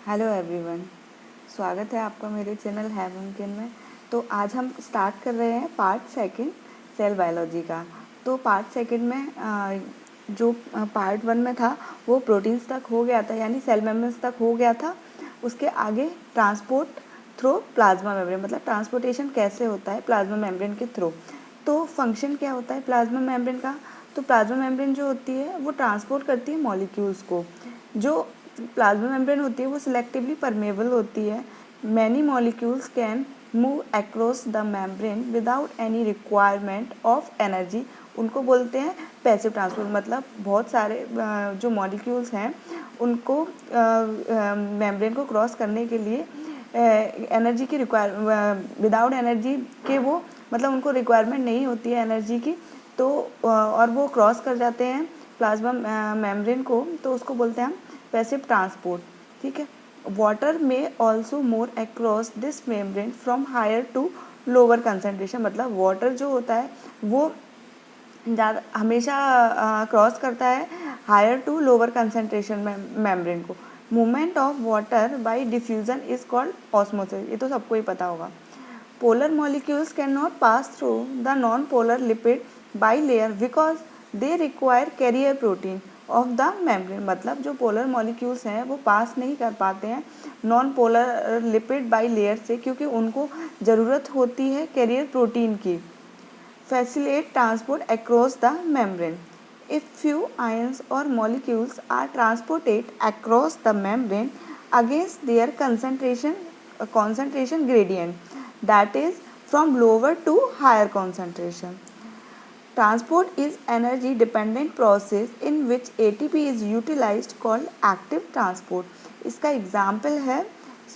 Hello everyone, स्वागत है आपका मेरे चैनल है मुमकिन में। तो आज हम स्टार्ट कर रहे हैं पार्ट सेकंड सेल बायोलॉजी का। तो पार्ट सेकंड में जो पार्ट वन में था वो प्रोटीन्स तक हो गया था, यानी सेल मेम्ब्रेन्स तक हो गया था। उसके आगे ट्रांसपोर्ट थ्रू प्लाज्मा मेम्ब्रेन, मतलब ट्रांसपोर्टेशन कैसे होता है प्लाज्मा मेम्ब्रेन के थ्रू। तो फंक्शन क्या होता है प्लाज्मा मेम्ब्रेन का। तो प्लाज्मा मेम्ब्रेन जो होती है वो ट्रांसपोर्ट करती है मॉलिक्यूल्स को। जो प्लाज्मा मेम्ब्रेन होती है वो सिलेक्टिवली परमेबल होती है। Many molecules can move across the membrane without any requirement of energy. उनको बोलते हैं पैसिव ट्रांसपोर्ट, मतलब बहुत सारे जो मॉलिक्यूल्स हैं उनको मेम्ब्रेन को क्रॉस करने के लिए एनर्जी की विदाउट एनर्जी के वो, मतलब उनको रिक्वायरमेंट नहीं होती है एनर्जी की, तो और वो क्रॉस कर जाते हैं प्लाज्मा मेम्ब्रेन को, तो उसको बोलते हैं हम पैसिव ट्रांसपोर्ट। ठीक है। वाटर में also more across this membrane from higher to lower concentration, मतलब वाटर जो होता है वो ज़्यादा हमेशा क्रॉस करता है higher to lower concentration membrane को। Movement of water by diffusion is called osmosis, ये तो सबको ही पता होगा। Polar molecules can not pass through the non polar lipid bilayer because they require carrier protein of the membrane, मतलब जो polar molecules हैं वो पास नहीं कर पाते हैं non polar lipid by layer से, क्योंकि उनको ज़रूरत होती है कैरियर प्रोटीन की। Facilitate transport across the membrane. If few ions or molecules are transported across the membrane against their concentration gradient, that is from lower to higher concentration. Transport is energy dependent process in which ATP is utilized called active transport. इसका example है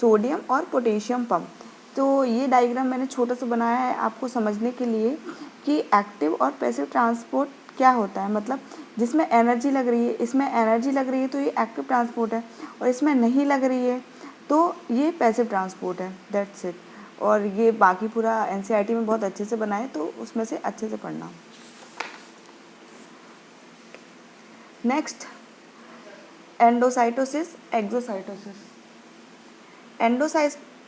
sodium और potassium pump. तो ये diagram मैंने छोटा सा बनाया है आपको समझने के लिए कि एक्टिव और पैसिव ट्रांसपोर्ट क्या होता है, मतलब जिसमें एनर्जी लग रही है, इसमें एनर्जी लग रही है तो ये एक्टिव ट्रांसपोर्ट है, और इसमें नहीं लग रही है तो ये पैसिव ट्रांसपोर्ट है। That's it. और ये बाकी पूरा एनसीईआरटी में बहुत अच्छे से बनाए, तो उसमें से अच्छे से पढ़ना। Next, endocytosis, exocytosis.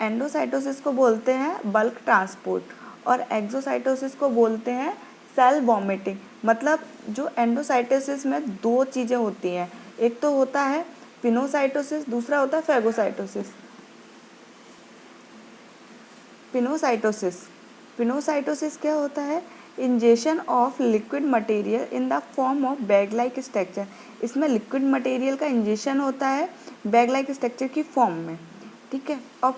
एंडोसाइटोसिस को बोलते हैं बल्क ट्रांसपोर्ट और एक्सोसाइटोसिस को बोलते हैं सेल वॉमिटिंग। मतलब जो एंडोसाइटोसिस में दो चीज़ें होती हैं, एक तो होता है पिनोसाइटोसिस, दूसरा होता है फैगोसाइटोसिस। पिनोसाइटोसिस क्या होता है? Ingestion of liquid material in the form of bag like structure. इसमें लिक्विड मटेरियल का इंजेशन होता है बैग लाइक स्ट्रक्चर की फॉर्म में। ठीक है। और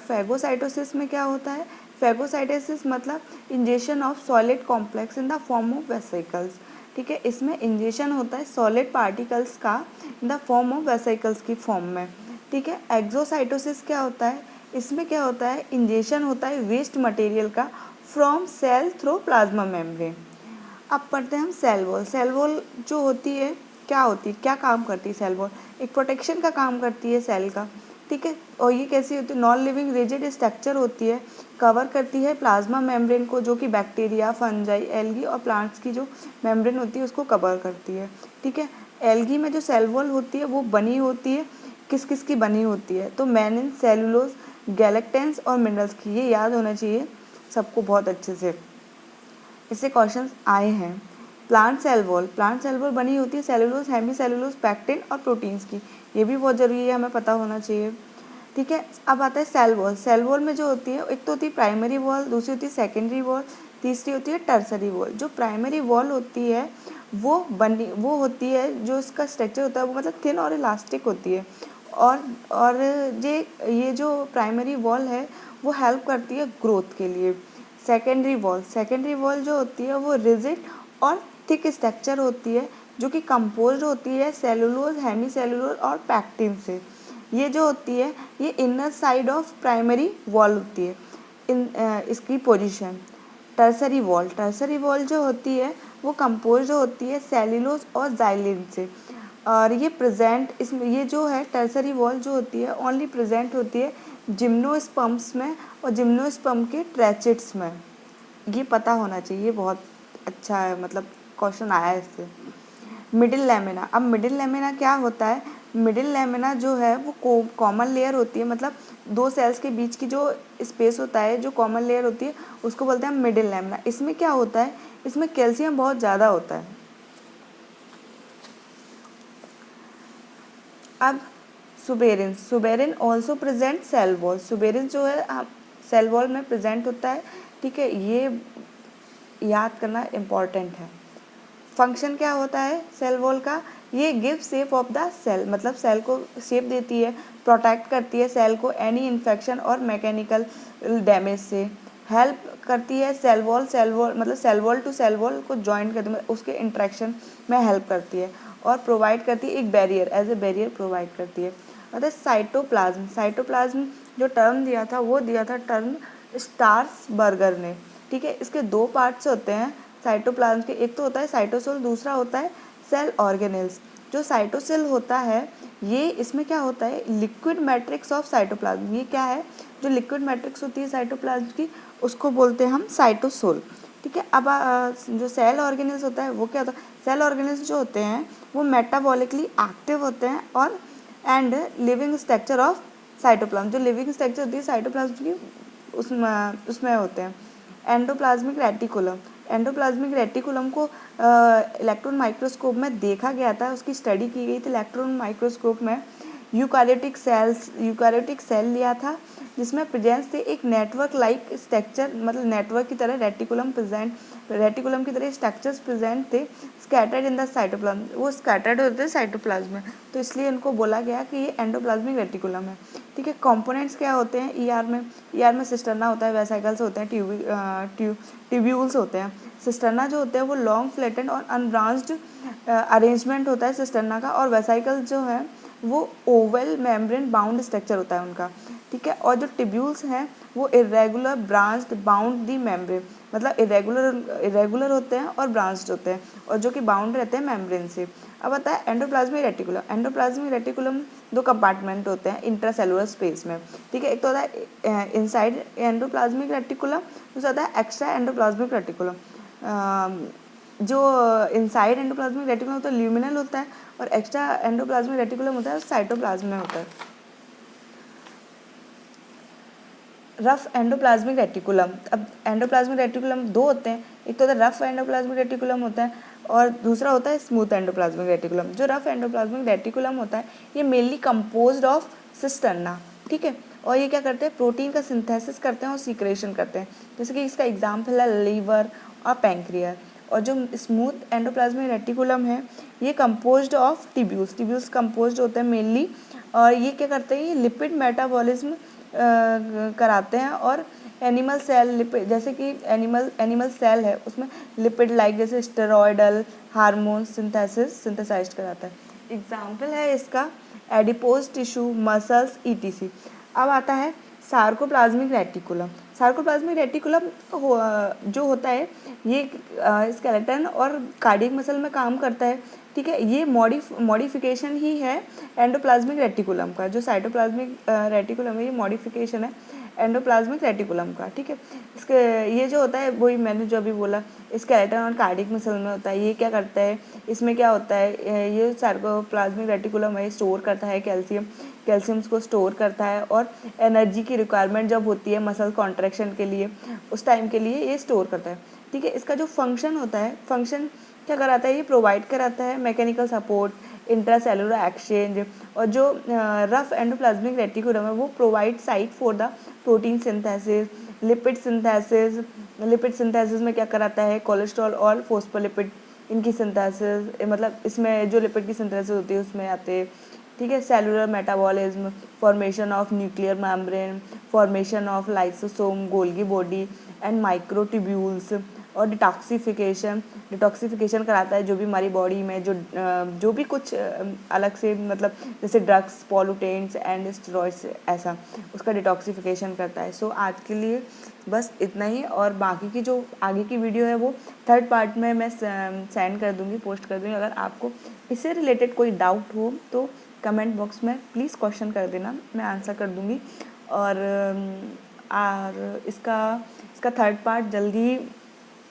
फैगोसाइटोसिस में क्या होता है? फैगोसाइटोसिस मतलब ingestion of solid complex in the form of vesicles. ठीक है, इसमें इंजेशन होता है सॉलिड पार्टिकल्स का in the form of vesicles की फॉर्म में। ठीक है। एक्सोसाइटोसिस क्या होता है? इसमें क्या होता है? इंजेशन होता है वेस्ट मटेरियल का from cell through plasma membrane. अब पढ़ते हैं हम सेल वॉल। सेल वॉल जो होती है क्या होती है, क्या काम करती है सेल वॉल? एक प्रोटेक्शन का काम करती है सेल का। ठीक है। और ये कैसी होती है? नॉन लिविंग रिजिड स्ट्रक्चर होती है, कवर करती है प्लाज्मा मेम्ब्रेन को, जो कि बैक्टीरिया, फंजाई, एल्गी और प्लांट्स की जो मेम्ब्रेन होती है उसको कवर करती है। ठीक है। एल्गी में जो सेल वॉल होती है वो बनी होती है किस किस की बनी होती है? तो मैनिन, सेलुलोज, गैलेक्टेंस और मिनरल्स की। ये याद होना चाहिए सबको बहुत अच्छे से, इससे क्वेश्चंस आए हैं। प्लांट सेल वॉल बनी होती है सेलुलोज, हेमी सेलुलोज, पैक्टिन और प्रोटीन्स की। ये भी बहुत ज़रूरी है, हमें पता होना चाहिए। ठीक है। अब आता है सेल वॉल। सेल वॉल में जो होती है, एक तो होती है प्राइमरी वॉल, दूसरी होती है सेकेंडरी वॉल, तीसरी होती है टर्सरी वॉल। जो प्राइमरी वॉल होती है वो होती है, जो उसका स्ट्रक्चर होता है वो मतलब थिन और इलास्टिक होती है। और ये जो प्राइमरी वॉल है वो हेल्प करती है ग्रोथ के लिए। सेकेंडरी वॉल जो होती है वो रिजिड और थिक स्ट्रक्चर होती है, जो कि कंपोज होती है सेलुलोज, हेमी सेलुलोज और पैक्टिन से। ये जो होती है ये inner side of primary wall होती है। इसकी पोजीशन टर्सरी वॉल जो होती है वो कंपोज होती है सेल्यूलोज और जाइलिन से। और ये जो है टर्सरी वॉल जो होती है ओनली प्रेजेंट होती है जिम्नोस्पर्म्स में और जिम्नोस्पर्म के ट्रैचेट्स में। ये पता होना चाहिए, बहुत अच्छा है, मतलब क्वेश्चन आया है इससे। Middle lamina. अब मिडिल लेमिना क्या होता है? मिडिल लेमिना जो है वो कॉमन लेयर होती है, मतलब दो सेल्स के बीच की जो स्पेस होता है, जो कॉमन लेयर होती है, उसको बोलते हैं मिडिल लेमिना। इसमें क्या होता है, इसमें कैल्शियम बहुत ज़्यादा होता है। अब suberin, suberin also present cell wall. Suberin जो है सेल वॉल में प्रेजेंट होता है, ठीक है, ये याद करना इम्पॉर्टेंट है। फंक्शन क्या होता है सेल वॉल का, ये give shape of the cell, मतलब सेल को शेप देती है, प्रोटेक्ट करती है सेल को एनी इन्फेक्शन और मैकेनिकल डैमेज से, हेल्प करती है सेल वॉल मतलब cell wall to cell wall को जॉइन करती है, उसके इंट्रैक्शन में हेल्प करती है, और प्रोवाइड करती है एक barrier, as a barrier provide करती है। मतलब साइटोप्लाज्म, साइटोप्लाज्म जो टर्म दिया था वो दिया था टर्म स्टार्सबर्गर ने, ठीक है। इसके दो पार्ट्स होते हैं साइटोप्लाज्म के, एक तो होता है साइटोसोल, दूसरा होता है सेल ऑर्गेनेल्स। जो साइटोसेल होता है ये, इसमें क्या होता है, लिक्विड मैट्रिक्स ऑफ साइटोप्लाज्म। ये क्या है, जो लिक्विड मैट्रिक्स होती है साइटोप्लाज्म की, उसको बोलते हैं हम साइटोसोल, ठीक है। अब जो सेल ऑर्गेनेल्स होता है वो क्या होता है, सेल ऑर्गेनेल्स जो होते हैं वो मेटाबॉलिकली एक्टिव होते हैं और and living structure of cytoplasm, जो लिविंग स्ट्रक्चर होती है साइटोप्लाज्म की उसमें होते हैं। एंडोप्लाज्मिक रेटिकुलम, एंडोप्लाज्मिक रेटिकुलम को इलेक्ट्रॉन माइक्रोस्कोप में देखा गया था, उसकी स्टडी की गई थी इलेक्ट्रॉन माइक्रोस्कोप में। यूकारियोटिक सेल लिया था जिसमें प्रेजेंस थे एक नेटवर्क लाइक स्ट्रक्चर, मतलब नेटवर्क की तरह रेटिकुलम की तरह स्ट्रक्चर्स प्रेजेंट थे, स्कैटर्ड इन द साइटोप्लाज्म, वो स्कैटर्ड होते थे साइटोप्लाज्म में, तो इसलिए इनको बोला गया कि ये एंडोप्लाज्मिक रेटिकुलम है, ठीक है। कंपोनेंट्स क्या होते हैं ईआर में, ईआर में सिस्टर्ना होता है, वेसिकल्स होते हैं, ट्यूब्यूल्स होते हैं। सिस्टर्ना जो होते हैं वो लॉन्ग फ्लैटेंड और अनब्रांच्ड अरेंजमेंट होता है सिस्टर्ना का, और वेसिकल जो है वो ओवल मेम्ब्रेन बाउंड स्ट्रक्चर होता है उनका, ठीक है। और जो टिब्यूल्स हैं वो इरेगुलर ब्रांच्ड बाउंड दी मेम्ब्रेन, मतलब इरेगुलर होते हैं और ब्रांच्ड होते हैं, और जो कि बाउंड रहते हैं मेम्ब्रेन से। अब आता है एंडोप्लाज्मिक रेटिकुलम। एंडोप्लाज्मिक रेटिकुलम दो कंपार्टमेंट होते हैं इंट्रासेलुलर स्पेस में, ठीक है। एक तो होता है इनसाइड एंडोप्लाज्मिक रेटिकुलम, दूसरा होता है एक्स्ट्रा एंडोप्लाज्मिक रेटिकुलम। जो इनसाइड एंडोप्लाज्मिक रेटिकुलम होता है ल्यूमिनल होता है, और एक्स्ट्रा एंडोप्लाज्मिक रेटिकुलम होता है साइटोप्लाज्म में होता है। रफ एंडोप्लाज्मिक रेटिकुलम, अब एंडोप्लाज्मिक रेटिकुलम दो होते हैं, एक तो होता है रफ एंडोप्लाज्मिक रेटिकुलम होता है, और दूसरा होता है स्मूथ एंडोप्लाज्मिक रेटिकुलम। जो रफ एंडोप्लाज्मिक रेटिकुलम होता है ये मेनली कंपोज्ड ऑफ सिस्टर्ना, ठीक है, और ये क्या करते हैं, प्रोटीन का सिंथेसिस करते हैं और सीक्रेशन करते हैं, जैसे कि इसका एग्जाम्पल है लीवर और पैंक्रियास। और जो स्मूथ एंडोप्लाज्मिक रेटिकुलम है ये कंपोज्ड ऑफ टिब्यूल्स कंपोज्ड होते हैं मेनली, और ये क्या करते हैं, ये लिपिड मेटाबॉलिज्म कराते हैं, और एनिमल सेल लिपिड, जैसे कि एनिमल सेल है उसमें लिपिड लाइक जैसे स्टेरॉयडल हार्मोन सिंथेसाइज कराता है। एग्जाम्पल है इसका एडिपोज टिश्यू, मसल्स, ईटीसी। अब आता है सार्कोप्लाज्मिक रेटिकुलम। सार्कोप्लाज्मिक रेटिकुलम जो होता है ये स्केलेटन और कार्डियक मसल में काम करता है, ठीक है। ये मॉडिफिकेशन ही है एंडोप्लाज्मिक रेटिकुलम का, जो साइटोप्लाज्मिक रेटिकुलम है ये मॉडिफिकेशन है एंडोप्लाज्मिक रेटिकुलम का, ठीक है। इसके ये जो होता है वही मैंने जो अभी बोला स्केलेटन और कार्डियक मसल में होता है। ये क्या करता है, इसमें क्या होता है, ये सार्कोप्लाज्मिक रेटिकुलम है स्टोर करता है कैल्शियम्स को स्टोर करता है, और एनर्जी की रिक्वायरमेंट जब होती है मसल कॉन्ट्रैक्शन के लिए उस टाइम के लिए ये स्टोर करता है, ठीक है। इसका जो फंक्शन होता है, फंक्शन क्या कराता है, ये प्रोवाइड कराता है मैकेनिकल सपोर्ट, इंट्रासेलुलर एक्सचेंज, और जो रफ एंडोप्लाज्मिक रेटिकुलम है वो provide site for the protein synthesis, lipid synthesis में क्या कराता है, कोलेस्ट्रॉल और फोस्फोलिपिड इनकी सिंथेसिस, मतलब इसमें जो लिपिड की सिंथेसिस होती है उसमें आते हैं, ठीक है। Cellular metabolism, formation of nuclear membrane, formation of lysosome, Golgi body and microtubules, और डिटॉक्सिफिकेशन कराता है जो भी हमारी बॉडी में जो भी कुछ अलग से, मतलब जैसे ड्रग्स, पॉल्यूटेंट्स एंड स्टेरॉइड्स, ऐसा उसका डिटॉक्सिफिकेशन करता है। सो आज के लिए बस इतना ही, और बाकी की जो आगे की वीडियो है वो थर्ड पार्ट में मैं सेंड कर दूँगी, पोस्ट कर दूँगी। अगर आपको इससे रिलेटेड कोई डाउट हो तो कमेंट बॉक्स में प्लीज़ क्वेश्चन कर देना, मैं आंसर कर दूँगी। और इसका थर्ड पार्ट जल्दी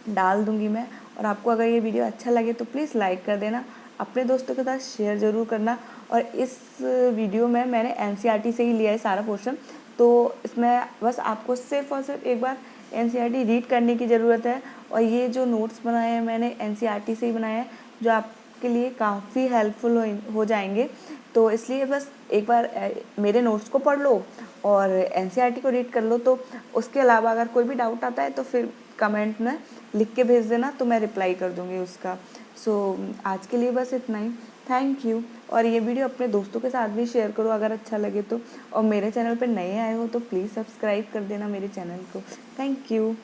डाल दूँगी मैं। और आपको अगर ये वीडियो अच्छा लगे तो प्लीज़ लाइक कर देना, अपने दोस्तों के साथ शेयर ज़रूर करना, और इस वीडियो में मैंने एनसीईआरटी से ही लिया है सारा पोर्शन, तो इसमें बस आपको सिर्फ और सिर्फ एक बार एनसीईआरटी रीड करने की ज़रूरत है। और ये जो नोट्स बनाए हैं मैंने एनसीईआरटी से ही बनाए हैं, जो आपके लिए काफ़ी हेल्पफुल हो जाएंगे। तो इसलिए बस एक बार मेरे नोट्स को पढ़ लो और एनसीईआरटी को रीड कर लो। तो उसके अलावा अगर कोई भी डाउट आता है तो फिर कमेंट में लिख के भेज देना, तो मैं रिप्लाई कर दूँगी उसका। सो आज के लिए बस इतना ही। Thank you. और ये वीडियो अपने दोस्तों के साथ भी शेयर करो अगर अच्छा लगे तो। और मेरे चैनल पर नए आए हो तो प्लीज़ सब्सक्राइब कर देना मेरे चैनल को। Thank you.